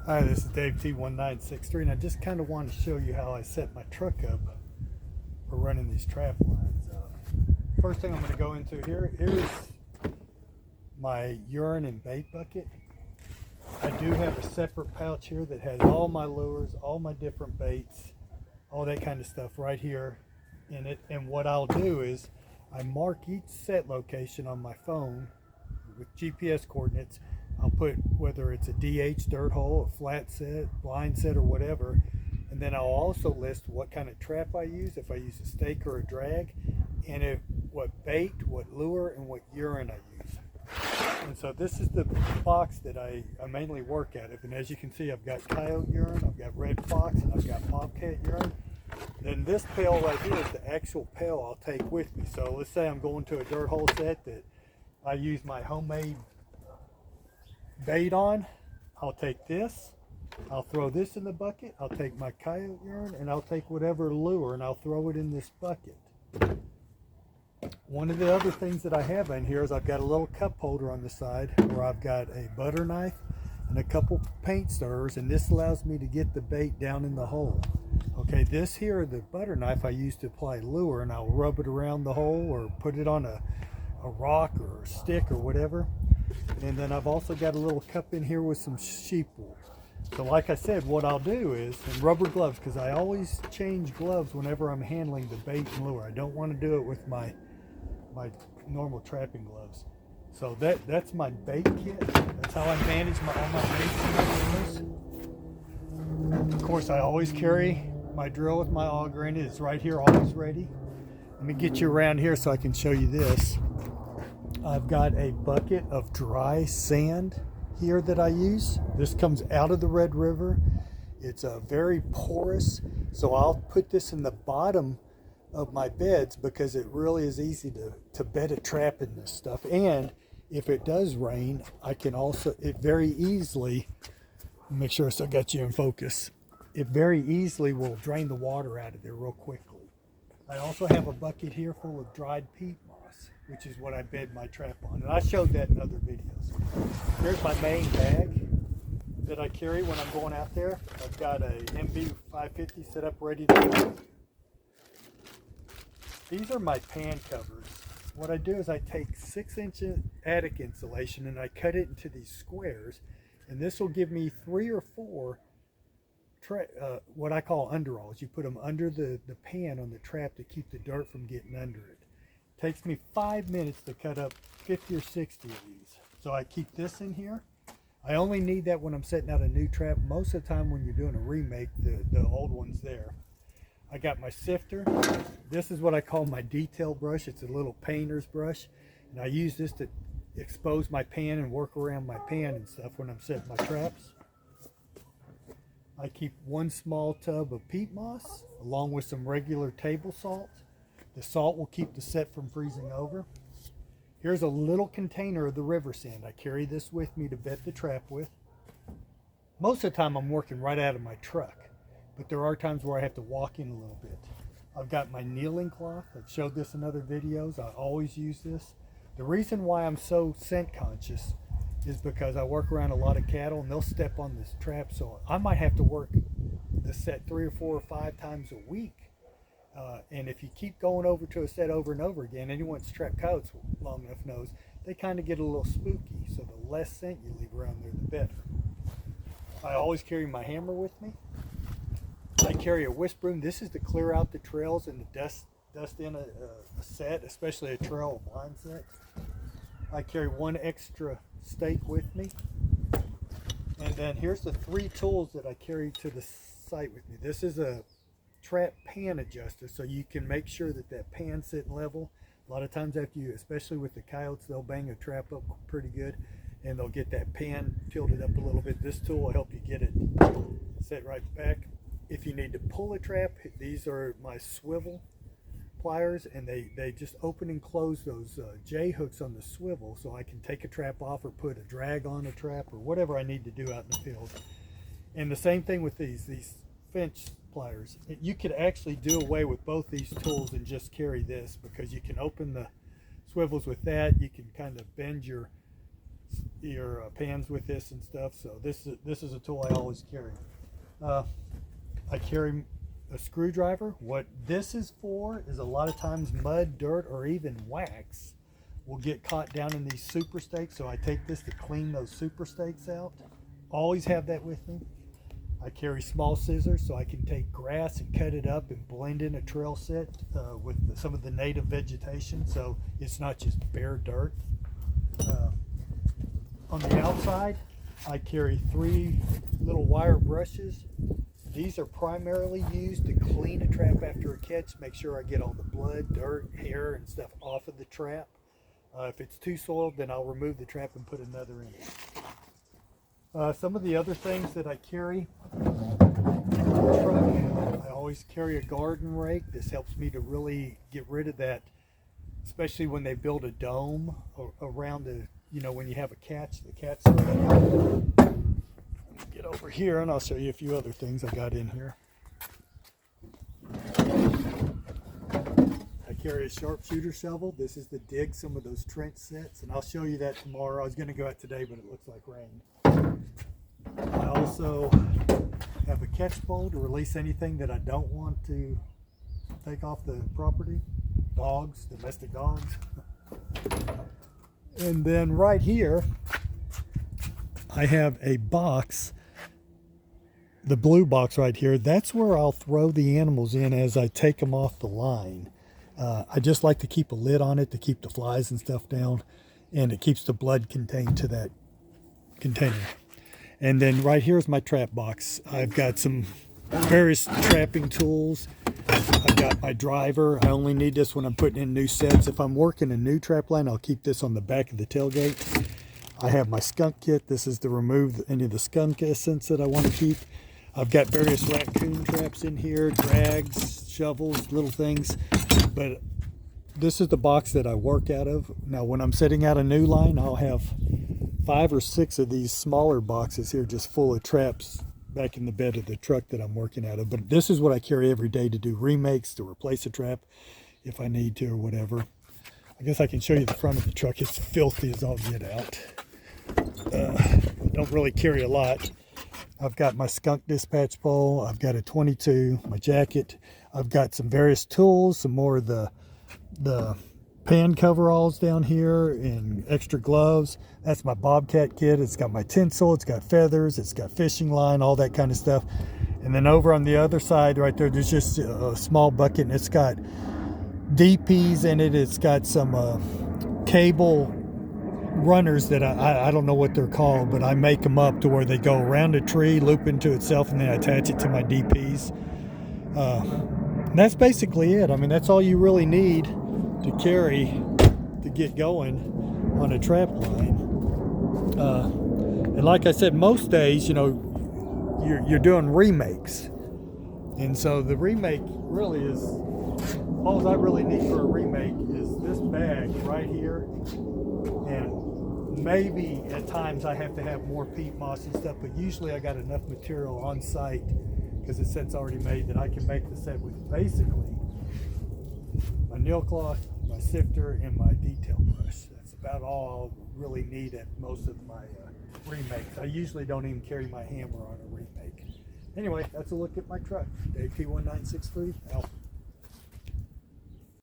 Hi, this is Dave T1963, and I just kind of want to show you how I set my truck up for running these trap lines. First thing I'm going to go into here's my urine and bait bucket. I do have a separate pouch here that has all my lures, all my different baits, all that kind of stuff right here in it. And what I'll do is I mark each set location on my phone with GPS coordinates. I'll put whether it's a DH dirt hole, a flat set, blind set, or whatever. And then I'll also list what kind of trap I use, if I use a stake or a drag, and what bait, what lure, and what urine I use. And so this is the box that I mainly work out of. And as you can see, I've got coyote urine, I've got red fox, and I've got bobcat urine. Then this pail right here is the actual pail I'll take with me. So let's say I'm going to a dirt hole set that I use my homemade bait on. I'll take this, I'll throw this in the bucket, I'll take my coyote urine, and I'll take whatever lure and I'll throw it in this bucket. One of the other things that I have in here is I've got a little cup holder on the side where I've got a butter knife and a couple paint stirrers, and this allows me to get the bait down in the hole. Okay, this here, the butter knife, I use to apply lure, and I'll rub it around the hole or put it on a rock or a stick or whatever. And then I've also got a little cup in here with some sheep wool. So like I said, what I'll do is, and rubber gloves, because I always change gloves whenever I'm handling the bait and lure. I don't want to do it with my normal trapping gloves. So that's my bait kit. That's how I manage all my baits and lures. Of course, I always carry my drill with my auger in it. It's right here, always ready. Let me get you around here so I can show you this. I've got a bucket of dry sand here that I use. This comes out of the Red River. It's very porous, so I'll put this in the bottom of my beds because it really is easy to bed a trap in this stuff. And if it does rain, I can also, it very easily, make sure I still got you in focus, it very easily will drain the water out of there real quickly. I also have a bucket here full of dried peat moss, which is what I bed my trap on. And I showed that in other videos. Here's my main bag that I carry when I'm going out there. I've got a MB 550 set up ready to go. These are my pan covers. What I do is I take 6-inch attic insulation and I cut it into these squares, and this will give me 3 or 4 what I call underalls. You put them under the pan on the trap to keep the dirt from getting under it. It takes me 5 minutes to cut up 50 or 60 of these. So I keep this in here. I only need that when I'm setting out a new trap. Most of the time when you're doing a remake, the old one's there. I got my sifter. This is what I call my detail brush. It's a little painter's brush, and I use this to expose my pan and work around my pan and stuff when I'm setting my traps. I keep 1 small tub of peat moss along with some regular table salt. The salt will keep the set from freezing over. Here's a little container of the river sand. I carry this with me to bed the trap with. Most of the time I'm working right out of my truck, but there are times where I have to walk in a little bit. I've got my kneeling cloth. I've showed this in other videos. I always use this. The reason why I'm so scent conscious is because I work around a lot of cattle and they'll step on this trap, so I might have to work the set 3 or 4 or 5 times a week. And if you keep going over to a set over and over again, anyone that's trapped coyotes long enough knows they kind of get a little spooky, so the less scent you leave around there, the better. I always carry my hammer with me. I carry a whisk broom. This is to clear out the trails and the dust in a set, especially a trail of blind set. I carry 1 extra stake with me. And then here's the 3 tools that I carry to the site with me. This is a trap pan adjuster, so you can make sure that pan's sitting level. A lot of times after you, especially with the coyotes, they'll bang a trap up pretty good and they'll get that pan tilted up a little bit. This tool will help you get it set right back. If you need to pull a trap, these are my swivel pliers, and they just open and close those J hooks on the swivel, so I can take a trap off or put a drag on a trap or whatever I need to do out in the field. And the same thing with these Finch pliers. You could actually do away with both these tools and just carry this, because you can open the swivels with that. You can kind of bend your your pans with this and stuff. So this is a tool I always carry. I carry a screwdriver. What this is for is a lot of times mud, dirt, or even wax will get caught down in these super stakes. So I take this to clean those super stakes out. Always have that with me. I carry small scissors so I can take grass and cut it up and blend in a trail set with some of the native vegetation, so it's not just bare dirt. On the outside, I carry 3 little wire brushes. These are primarily used to clean a trap after a catch, make sure I get all the blood, dirt, hair, and stuff off of the trap. If it's too soiled, then I'll remove the trap and put another in. Some of the other things that I carry, I always carry a garden rake. This helps me to really get rid of that, especially when they build a dome around the, when you have a catch, the cat's get over here and I'll show you a few other things I got in here. I carry a sharpshooter shovel. This is to dig some of those trench sets, and I'll show you that tomorrow. I was going to go out today, but it looks like rain. I also have a catch bowl to release anything that I don't want to take off the property. Dogs, domestic dogs. And then right here, I have a box, the blue box right here. That's where I'll throw the animals in as I take them off the line. I just like to keep a lid on it to keep the flies and stuff down, and it keeps the blood contained to that container. And then right here is my trap box. I've got some various trapping tools. I've got my driver. I only need this when I'm putting in new sets. If I'm working a new trap line, I'll keep this on the back of the tailgate. I have my skunk kit. This is to remove any of the skunk essence that I want to keep. I've got various raccoon traps in here, drags, shovels, little things. But this is the box that I work out of. Now, when I'm setting out a new line, I'll have 5 or 6 of these smaller boxes here just full of traps back in the bed of the truck that I'm working out of. But this is what I carry every day to do remakes, to replace a trap if I need to or whatever. I guess I can show you the front of the truck. It's filthy as all get out. I don't really carry a lot. I've got my skunk dispatch pole. I've got a 22, my jacket. I've got some various tools, some more of the pan coveralls down here, and extra gloves. That's my bobcat kit. It's got my tinsel, it's got feathers, it's got fishing line, all that kind of stuff. And then over on the other side right there, there's just a small bucket, and it's got DPs in it. It's got some cable runners that I don't know what they're called, but I make them up to where they go around a tree, loop into itself, and then I attach it to my DPs. And that's basically it. I mean, that's all you really need to carry to get going on a trap line. And like I said, most days, you're doing remakes, and so the remake really is all I really need for a remake is this bag right here, and maybe at times I have to have more peat moss and stuff, but usually I got enough material on site because the set's already made that I can make the set with basically my nail cloth, my sifter, and my detail brush. That's about all I'll really need at most of my remakes. I usually don't even carry my hammer on a remake. Anyway, that's a look at my truck. Dave P1963 out.